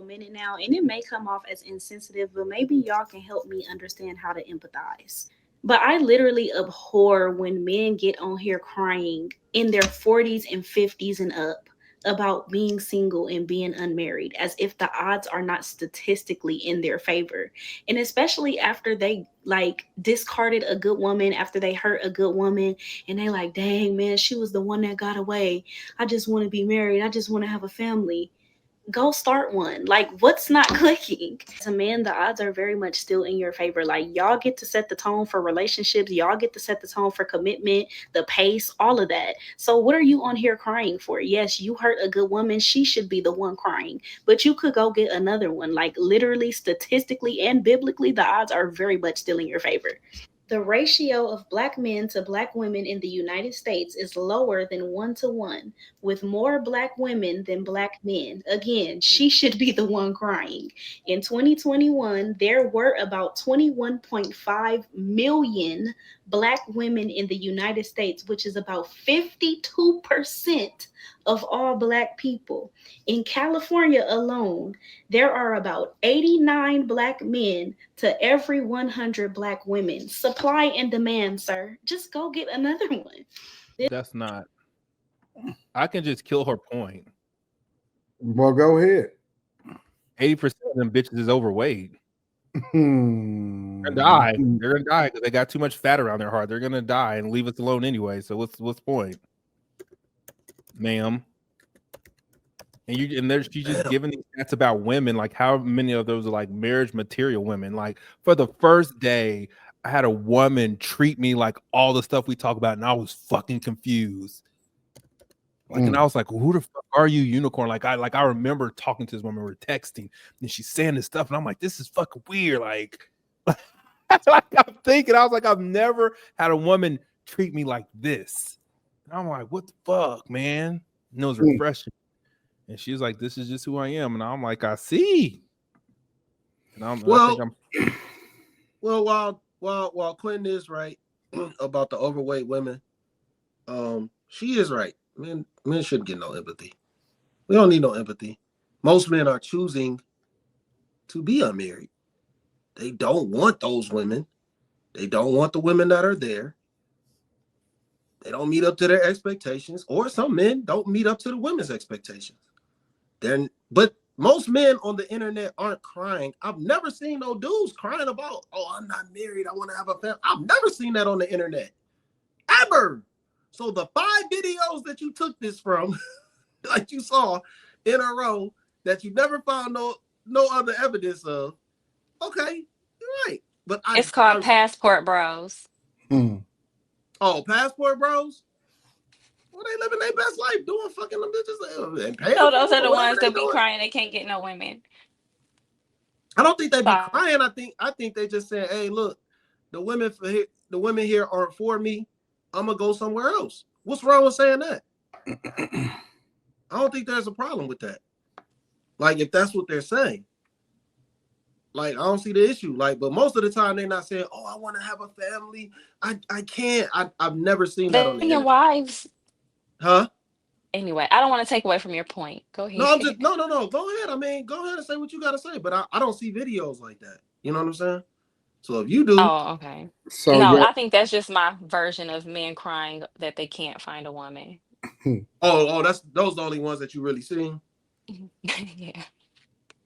couple minutes now, and it may come off as insensitive, but maybe y'all can help me understand how to empathize. But I literally abhor when men get on here crying in their 40s and 50s and up about being single and being unmarried as if the odds are not statistically in their favor. And especially after they like discarded a good woman, after they hurt a good woman, and they like, dang man, she was the one that got away. I just want to be married. I just want to have a family. Go start one. Like, what's not clicking? As a man, the odds are very much still in your favor. Like, y'all get to set the tone for relationships, y'all get to set the tone for commitment, the pace, all of that. So what are you on here crying for? Yes, you hurt a good woman, she should be the one crying, but you could go get another one. Like, literally, statistically and biblically, the odds are very much still in your favor. The ratio of black men to black women in the United States is lower than 1 to 1, with more black women than black men. Again, she should be the one crying. In 2021, there were about 21.5 million black women in the United States, which is about 52% of all black people. In California alone, there are about 89 black men to every 100 black women. Supply and demand, sir. Just go get another one. That's not. I can just kill her point. Well, go ahead. 80% of them bitches is overweight. They're gonna die. They're gonna die because they got too much fat around their heart. They're gonna die and leave us alone anyway. So what's the point, ma'am? And she's just giving these stats about women. Like, how many of those are like marriage material women? Like, for the first day, I had a woman treat me like all the stuff we talk about, and I was fucking confused. Like, and I was like, who the fuck are you, unicorn? Like I remember talking to this woman, we were texting, and she's saying this stuff, and I'm like, this is fucking weird. Like I'm thinking, I was like, I've never had a woman treat me like this. And I'm like, what the fuck, man? And it was refreshing. And she's like, this is just who I am. And I'm like, I see. And while Quentin is right about the overweight women, she is right. Men shouldn't get no empathy. We don't need no empathy. Most men are choosing to be unmarried. They don't want those women. They don't want the women that are there. They don't meet up to their expectations, or some men don't meet up to the women's expectations. But most men on the internet aren't crying. I've never seen no dudes crying about, oh, I'm not married, I want to have a family. I've never seen that on the internet, ever. So the 5 videos that you took this from, like you saw in a row, that you never found no other evidence of, okay, you're right. But it's called Passport Bros. Oh, Passport Bros? Well, they living their best life doing fucking them bitches and paying. So those are the ones that be crying they can't get no women. I don't think they be crying. I think they just saying, hey, look, the women here aren't for me. I'm gonna go somewhere else. What's wrong with saying that? I don't think there's a problem with that. Like, if that's what they're saying. Like, I don't see the issue. Like, but most of the time they're not saying, oh, I want to have a family. I can't. I've never seen that on the internet. Wives. Huh? Anyway, I don't want to take away from your point. Go ahead. No. Go ahead. I mean, go ahead and say what you got to say. But I don't see videos like that. You know what I'm saying? So if you do. Oh, okay. So no, I think that's just my version of men crying that they can't find a woman. those are the only ones that you really see. Yeah.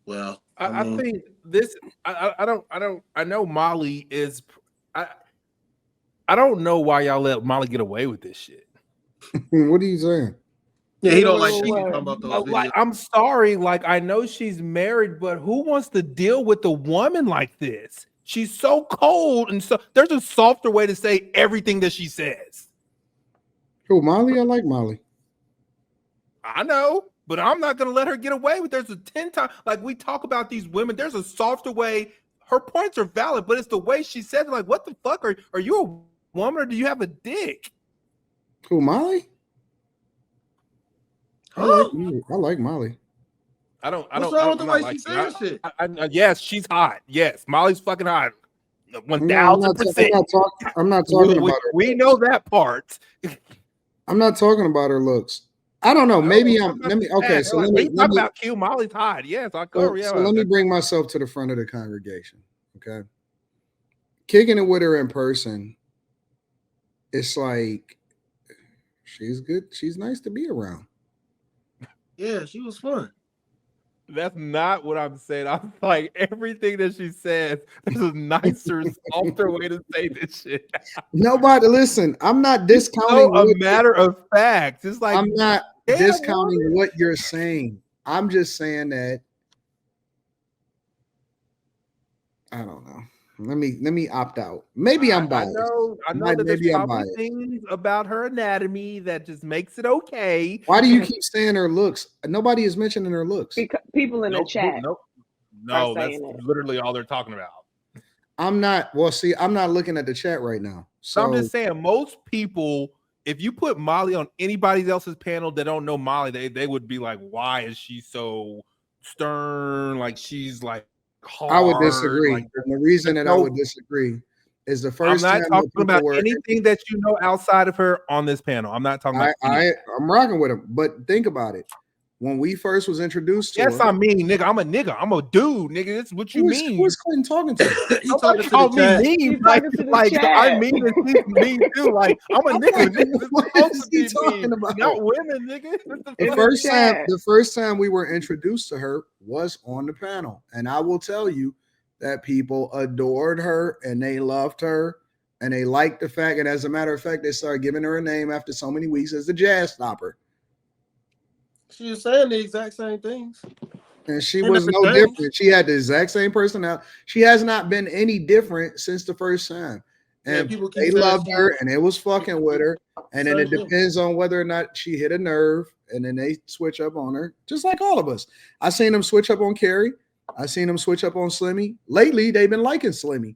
Well, I think this. I know Molly is. I don't know why y'all let Molly get away with this shit. What are you saying? Yeah, he don't like talking about those videos. Like, I'm sorry. Like, I know she's married, but who wants to deal with a woman like this? She's so cold, and so there's a softer way to say everything that she says. Who, Molly? I like Molly. I know, but I'm not gonna let her get away with. There's a 10 times, like, we talk about these women. There's a softer way. Her points are valid, but it's the way she said it. Like, what the fuck? Are you a woman or do you have a dick? Who, Molly? I like Molly. What's wrong with the way she says shit? Yes, she's hot. Yes, Molly's fucking hot. 1000%. I'm not talking about her. We know that part. I'm not talking about her looks. I don't know. Maybe No, I'm. Let me. Okay, so like, let me. we talk about Q. Molly's hot. Yes, I cover. So let me bring myself to the front of the congregation. Okay, kicking it with her in person. It's like she's good. She's nice to be around. Yeah, she was fun. That's not what I'm saying. I'm like everything that she says. There's a nicer, softer way to say this shit. Nobody listen. I'm not It's discounting. so a matter of fact. It's like I'm not damn, discounting woman. what you're saying. I'm just saying that I don't know. Let me opt out. Maybe I'm biased. I know that there's Maybe I'm probably biased. things about her anatomy that just makes it okay. Why do you keep saying her looks? Nobody is mentioning her looks. Because people in the chat No, that's saying it. literally all they're talking about. I'm not. Well, see, I'm not looking at the chat right now. So I'm just saying, most people, if you put Molly on anybody else's panel that don't know Molly, they would be like, "Why is she so stern? Like she's like hard." I would disagree. Like, And the reason that I would disagree is the I'm first not time talking that people about were anything that you know outside of her on this panel. I'm not talking about anything. I'm rocking with him. But think about it. When we first was introduced to Yes, her, I mean, nigga, I'm a nigga. I'm a dude, nigga. That's what you mean. Who is Clinton talking to? He Don't talking to call the me chat. mean. He's Like, talking to the like I chat. mean, and she's mean too. Like, I'm a I'm nigga. like, Niggas is what supposed is to he be talking mean, about? not women, nigga. What the The In fuck? the first chat. time we were introduced to her was on the panel, and I will tell you that people adored her and they loved her and they liked the fact. And as a matter of fact, they started giving her a name after so many weeks as the Jazz Stopper. She was saying the exact same things. And she They was never no changed. different. She had the exact same personality. She has not been any different since the first time. Yeah, And people keep they saying loved her and it was fucking with her. And then Same it thing. depends on whether or not she hit a nerve. And then they switch up on her, just like all of us. I seen them switch up on Carrie. I seen them switch up on Slimmy. Lately, they've been liking Slimmy.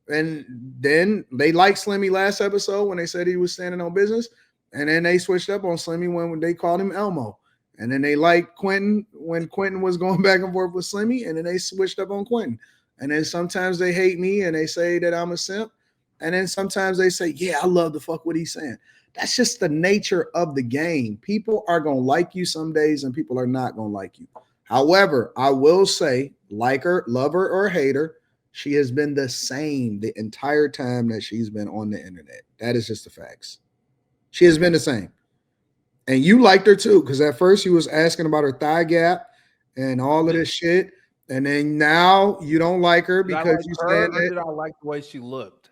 And then they liked Slimmy last episode when they said he was standing on business. And then they switched up on Slimmy when they called him Elmo. And then they liked Quentin when Quentin was going back and forth with Slimmy. And then they switched up on Quentin. And then sometimes they hate me and they say that I'm a simp. And then sometimes they say, yeah, I love the fuck what he's saying. That's just the nature of the game. People are going to like you some days and people are not going to like you. However, I will say, like her, love her, or hate her, she has been the same the entire time that she's been on the internet. That is just the facts. She has been the same. And you liked her too, because at first you was asking about her thigh gap and all of this shit. And then now you don't like her Did I because like you her, said or that. did I like the way she looked?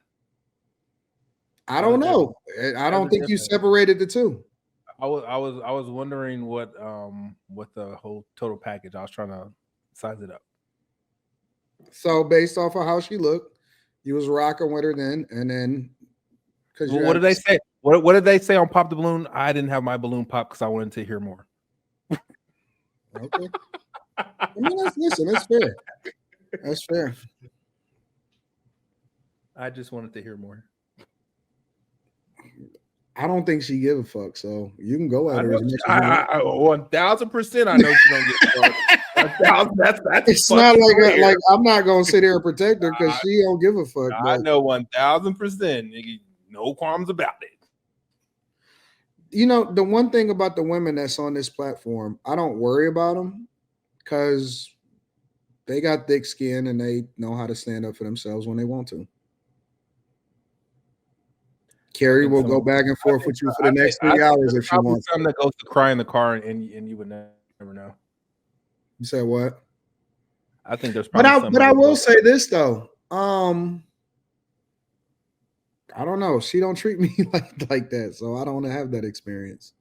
I don't know. I don't think you separated the two. I was wondering what the whole total package. I was trying to size it up. So based off of how she looked, you was rocking with her then, and then because what did they say? What did they say on Pop the Balloon? I didn't have my balloon pop because I wanted to hear more. Okay. I mean, that's fair. That's fair. I just wanted to hear more. I don't think she give a fuck, so you can go at her as much as you want. 1000%. I know she don't give a fuck. That's it's not like I'm not gonna sit here and protect her because she don't give a fuck. I know 1000%, nigga. No qualms about it. You know, the one thing about the women that's on this platform, I don't worry about them because they got thick skin and they know how to stand up for themselves when they want to. Carrie will go back and forth with you for the next 3 hours if she wants. Something that goes to cry in the car, and you would never know. You said what? I think there's probably but I will say this though. I don't know. She don't treat me like that, so I don't want to have that experience.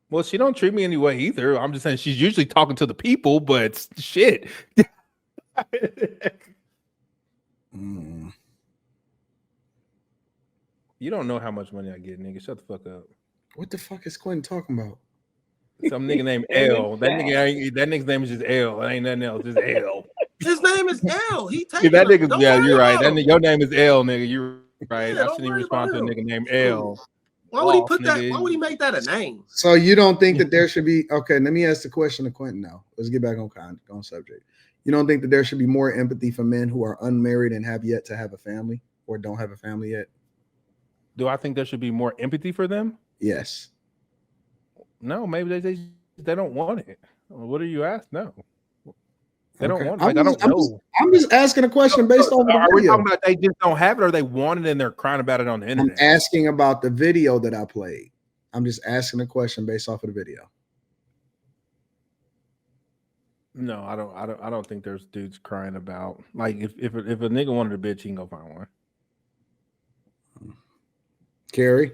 Well, she don't treat me anyway either. I'm just saying she's usually talking to the people, but shit. You don't know how much money I get, nigga. Shut the fuck up. What the fuck is Quentin talking about? Some nigga named L. That nigga's name is just L. It ain't nothing else. Just L. His name is L. He takes that nigga. Yeah, you're right. Your name is L, nigga. You're right. Yeah, I shouldn't even respond to a nigga named L. Why would he put that? Why would he make that a name? So you don't think that there should be? Okay, let me ask the question to Quentin now. Let's get back on subject. You don't think that there should be more empathy for men who are unmarried and have yet to have a family or don't have a family yet? Do I think there should be more empathy for them? Yes. No, maybe they don't want it. What are you asking? No, they don't Okay. want it. Like I don't know. I'm just asking a question based off of the Are we video. talking about they just don't have it, or they want it and they're crying about it on the I'm internet? asking about the video that I played. I'm just asking a question based off of the video. No, I don't think there's dudes crying about like if a nigga wanted a bitch, he can go find one. Carrie?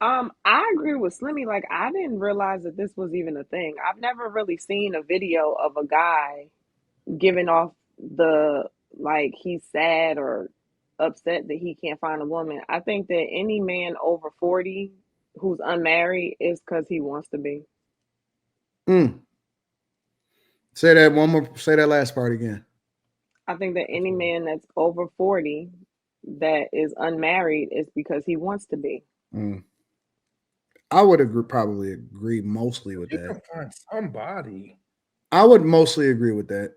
I agree with Slimmy. Like, I didn't realize that this was even a thing. I've never really seen a video of a guy giving off the like he's sad or upset that he can't find a woman. I think that any man over 40 who's unmarried is because he wants to be. Say that one more. Say that last part again. I think that any man that's over 40 that is unmarried is because he wants to be. I would probably agree mostly with You that. can find somebody. I would mostly agree with that.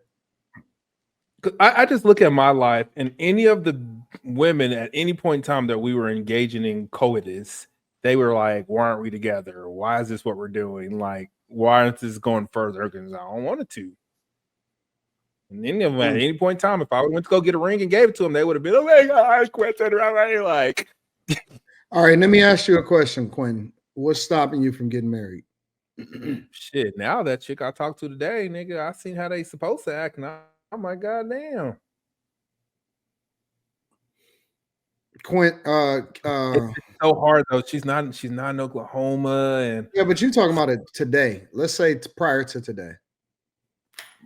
I just look at my life, and any of the women at any point in time that we were engaging in coitus, they were like, "Why aren't we together? Why is this what we're doing? Like, why aren't this going further? Because I don't want it to." And any of them at any point in time, if I went to go get a ring and gave it to them, they would have been, "Oh my God, I quit it." Like, all right, let me ask you a question, Quinn. What's stopping you from getting married? Shit, now that chick I talked to today, nigga, I seen how they supposed to act, and I'm like, God damn. Quinn, it's so hard though. She's not in Oklahoma, and yeah, but you're talking about it today. Let's say prior to today.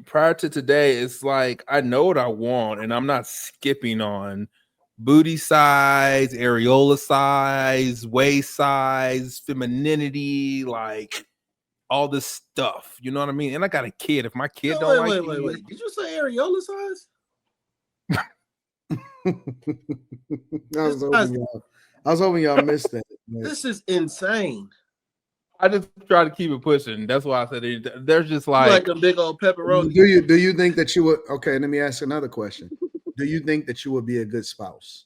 Prior to today, it's like I know what I want, and I'm not skipping on booty size, areola size, waist size, femininity, like all this stuff. You know what I mean? And I got a kid. If my kid don't like wait. Did you say areola size? I was hoping y'all missed that. This is insane. I just try to keep it pushing. That's why I said there's just like a big old pepperoni. Do you think that you would? Okay, let me ask another question. Do you think that you would be a good spouse?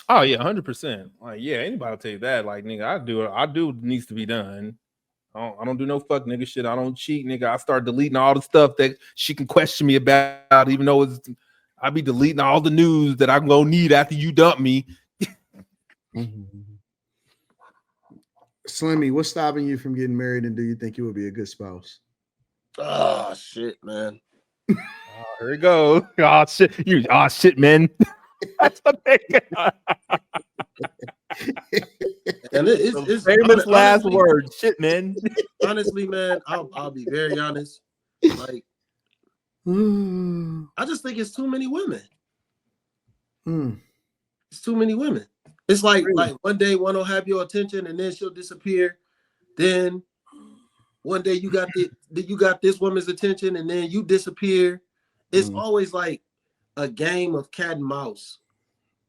Oh yeah, 100%. Like yeah, anybody will tell you that. Like nigga, I do what needs to be done. I don't do no fuck nigga shit. I don't cheat, nigga. I start deleting all the stuff that she can question me about, even though I be deleting all the news that I'm gonna need after you dump me. Slimmy, what's stopping you from getting married, and do you think you would be a good spouse? Oh shit, man. Oh, here we go. Oh shit, man. That's what they And it's famous last word. Shit, man. Honestly, man, I'll be very honest. Like, I just think it's too many women. It's too many women. It's like one day one will have your attention and then she'll disappear. Then one day you got this woman's attention and then you disappear. It's always like a game of cat and mouse.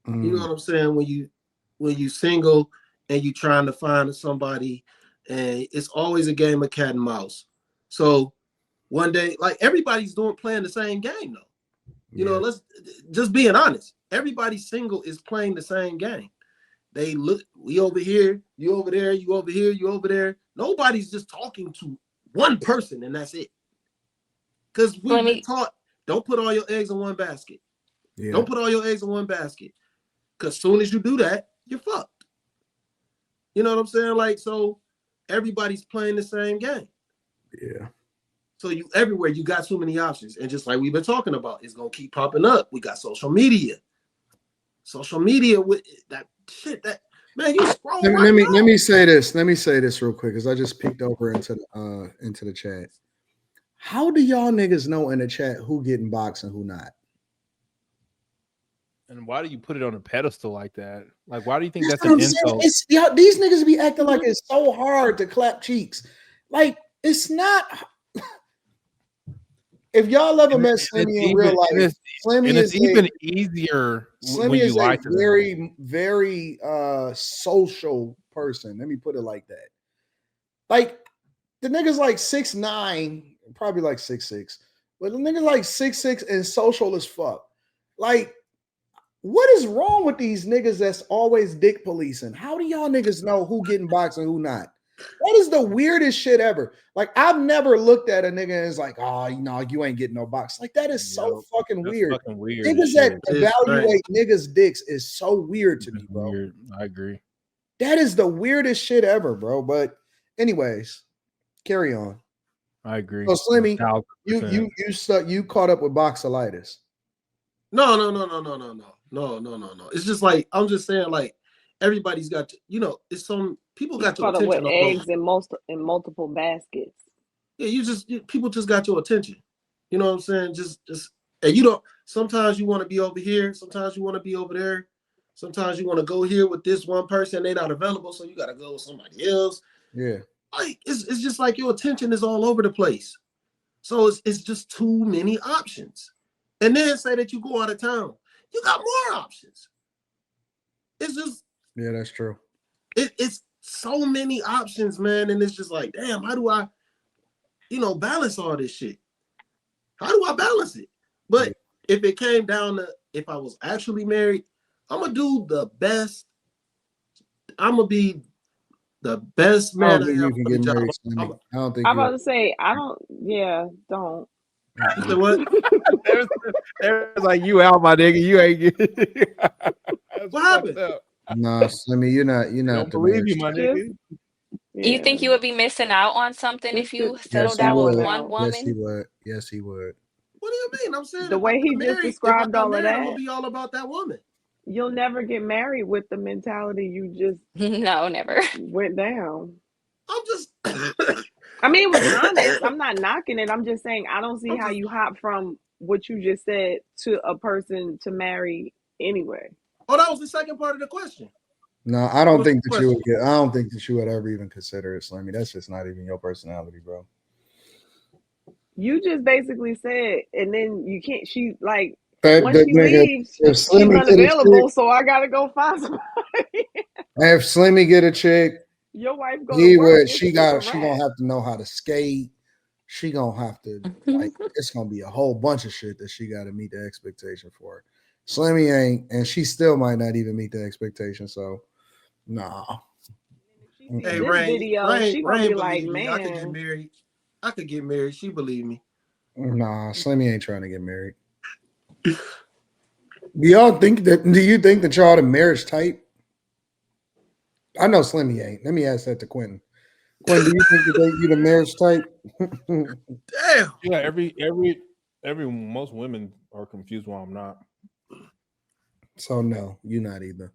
You know what I'm saying? When you single and you trying to find somebody, and it's always a game of cat and mouse. So one day, like everybody's playing the same game though. You know, let's just being honest. Everybody single is playing the same game. They look, we over here, you over there, you over here, you over there. Nobody's just talking to one person and that's it. Because we've been taught, don't put all your eggs in one basket. Yeah. Don't put all your eggs in one basket. Because soon as you do that, you're fucked. You know what I'm saying? Like, so everybody's playing the same game. Yeah. So you everywhere, you got too many options. And just like we've been talking about, it's going to keep popping up. We got social media. Social media with that shit that, man, you scroll let me say this. Let me say this real quick because I just peeked over into the chat. How do y'all niggas know in the chat who getting boxed and who not? And why do you put it on a pedestal like that? Like, why do you think that's an insult? These niggas be acting like it's so hard to clap cheeks. Like, it's not. If y'all ever met Slimmy in real life, Slimmy is even easier when you lie to them. Very, very social person. Let me put it like that. Like, the nigga's like 6'9", probably like 6'6", but the nigga's like 6'6" and social as fuck. Like, What is wrong with these niggas that's always dick policing? How do y'all niggas know who getting boxed and who not? That is the weirdest shit ever. Like, I've never looked at a nigga and it's like, oh, you know, you ain't getting no box. Like, that is so fucking That's weird. fucking weird. Niggas that evaluate niggas' dicks is so weird to me, bro. Weird. I agree. That is the weirdest shit ever, bro. But anyways, carry on. I agree. So Slimmy, 1000%. you caught up with boxolitis. No. It's just like I'm just saying, like everybody's got to, it's some people got your Caught up attention. with eggs in multiple baskets. Yeah, people just got your attention. You know what I'm saying? Just and you don't. Sometimes you want to be over here. Sometimes you want to be over there. Sometimes you want to go here with this one person. They're not available, so you got to go with somebody else. Yeah. Like it's just like your attention is all over the place. So it's just too many options. And then say that you go out of town, you got more options. It's just that's true. It's so many options, man, and it's just like, damn, how do I, balance all this shit? How do I balance it? But if it came down to if I was actually married, I'm gonna do the best. I'm gonna be the best man. I don't think you can get married. I don't think. I'm about to say, I don't. Yeah, don't. You said what? There's like, you out, my nigga. You ain't get. What happened? Nah, Slimmy, you're not. I don't believe you, my nigga. You think you would be missing out on something if you settled down with one woman? Yes, he would. Yes, he would. What do you mean? I'm saying the way he just described all of that. I'm gonna be all about that woman. You'll never get married with the mentality you just No, never went down. I'm just. I mean, it was honest. I'm not knocking it. I'm just saying I don't see how you hop from what you just said to a person to marry anyway. Oh, that was the second part of the question. No, I don't think that you would get. I don't think that you would ever even consider it, Slimmy. That's just not even your personality, bro. You just basically said, and then you can't. She like once she leaves, she's unavailable. So I gotta go find somebody. If Slimmy get a chick, your wife go to work. She gonna have to know how to skate. She gonna have to like. It's gonna be a whole bunch of shit that she got to meet the expectation for. Slimmy ain't, and she still might not even meet the expectation. So, nah. Hey, Rain, she gonna be like, man, I could get married. I could get married. She believe me. Nah, Slimmy ain't trying to get married. Do you think that y'all the marriage type? I know Slimmy ain't. Let me ask that to Quentin. Quentin, do you think that you the marriage type? Damn. Yeah, most women are confused why I'm not. So no, you're not either.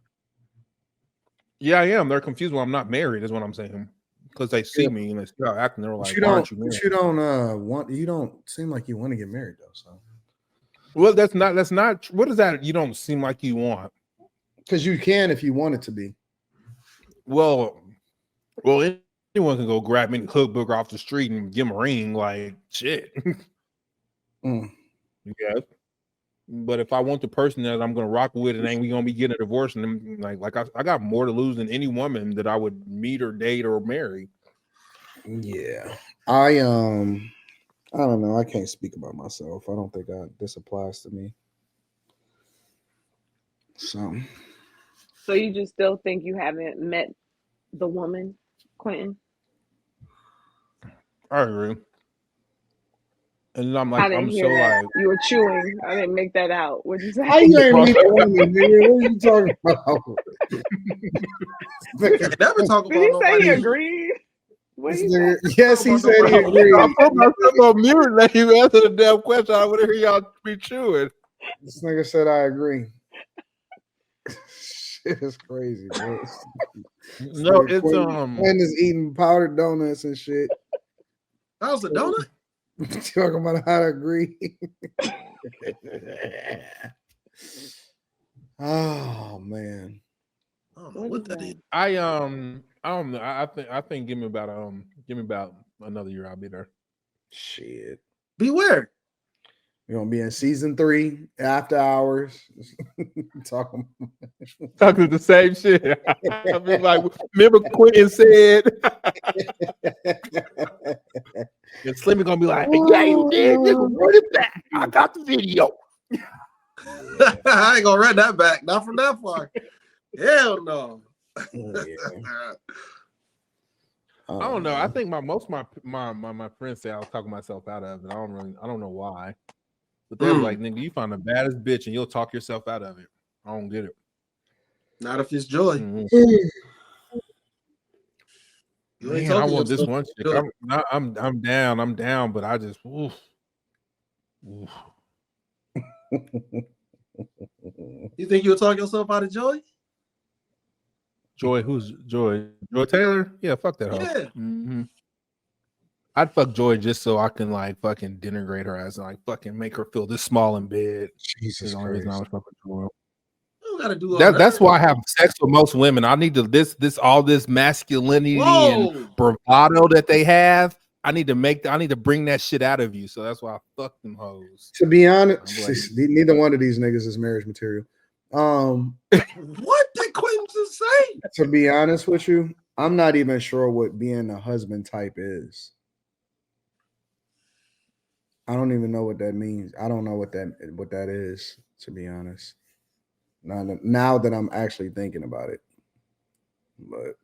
Yeah, I am. They're confused why I'm not married, is what I'm saying. Because they see me and they start acting. They're like, "Why aren't you married?" You don't seem like you want to get married though. So, well, that's not. What is that? You don't seem like you want. Because you can if you want it to be. Well, anyone can go grab me the cookbook off the street and give him a ring. Like shit. Yeah. But if I want the person that I'm gonna rock with, and ain't we gonna be getting a divorce, and like I got more to lose than any woman that I would meet or date or marry. Yeah, I don't know. I can't speak about myself. I don't think this applies to me. So you just still think you haven't met the woman, Quentin? I agree. And I'm like, I'm so that. like, you were chewing. I didn't make that out. What'd you say? I ain't meet a woman, man. What are you talking about? Never talk about. Did he say he agreed? Yes, he said he agreed. I put myself on mute. Let you answer the damn question. I would hear y'all be chewing. This nigga said I agree. Shit is crazy, bro. No, it's Quinn is eating powdered donuts and shit. That was a donut. Talking about how to agree. Oh man. I don't know what that is. I don't know. I think give me about another year. I'll be there. Shit. Beware. You're gonna be in season 3 after hours. talking the same shit. I mean, like, remember Quentin said. And Slimmy gonna be like, "Yeah, you did. Nigga, run it back. I got the video." Yeah. I ain't gonna run that back. Not from that far. Hell no. Yeah. I don't know. I think most of my friends say I was talking myself out of it. I don't know why. But they're like, nigga, you find the baddest bitch and you'll talk yourself out of it. I don't get it. Not if it's joy. Mm-hmm. You ain't Man, I talking want this yourself one chick. joy. I'm down, but I just oof. You think you'll talk yourself out of joy? Joy, who's Joy? Joy Taylor? Yeah, fuck that hoe. Yeah. Mm-hmm. I'd fuck Joy just so I can like fucking denigrate her ass and like fucking make her feel this small in bed. Jesus That's the only reason I Christ. would fuck with Joy. You don't gotta do all That's why I have sex with most women. I need to all this masculinity and bravado that they have. I need to bring that shit out of you. So that's why I fuck them hoes. To be honest, like, neither one of these niggas is marriage material. What did Quentin just say? To be honest with you, I'm not even sure what being a husband type is. I don't even know what that means. I don't know what that is, to be honest. Now that I'm actually thinking about it. But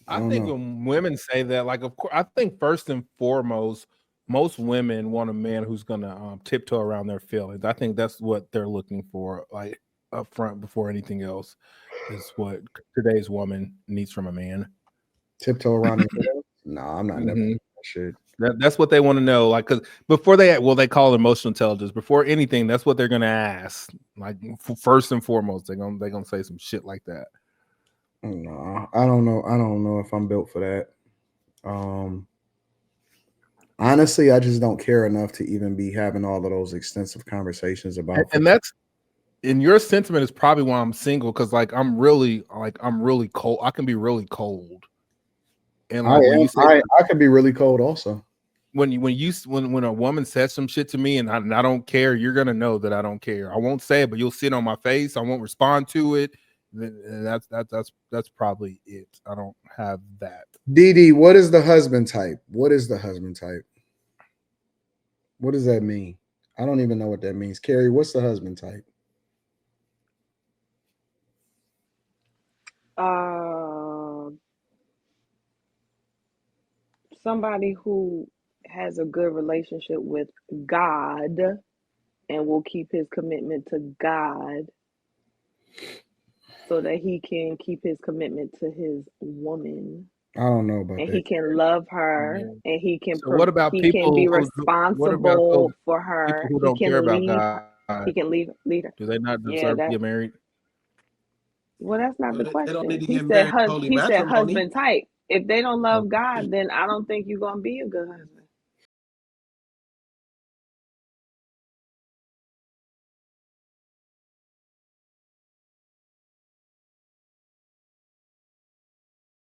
I think when women say that, like, of course, I think first and foremost, most women want a man who's gonna tiptoe around their feelings. I think that's what they're looking for, like up front before anything else, is what today's woman needs from a man. Tiptoe around their feelings? No, I'm not never that shit. That's what they want to know. Like, because before they call it emotional intelligence. Before anything, that's what they're gonna ask. Like, first and foremost, they're gonna say some shit like that. No, I don't know. I don't know if I'm built for that. Honestly, I just don't care enough to even be having all of those extensive conversations about. And that's in your sentiment is probably why I'm single, because like I'm really cold. I can be really cold. And like when you say I can be really cold also. When a woman says some shit to me and I don't care, you're gonna know that I don't care. I won't say it, but you'll see it on my face. I won't respond to it. And that's probably it. I don't have that. DD, what is the husband type? What is the husband type? What does that mean? I don't even know what that means. Carrie, what's the husband type? Somebody who has a good relationship with God and will keep his commitment to God so that he can keep his commitment to his woman. I don't know about and that. He can love her, and he can. So what about he can be responsible for her. who He don't care can about leave. God? He can leave her. Do they not Yeah, deserve to get married? Well, that's not the They don't need question. to He get said married. Holy he said matrimony. husband type. If they don't love God, then I don't think you're gonna be a good husband.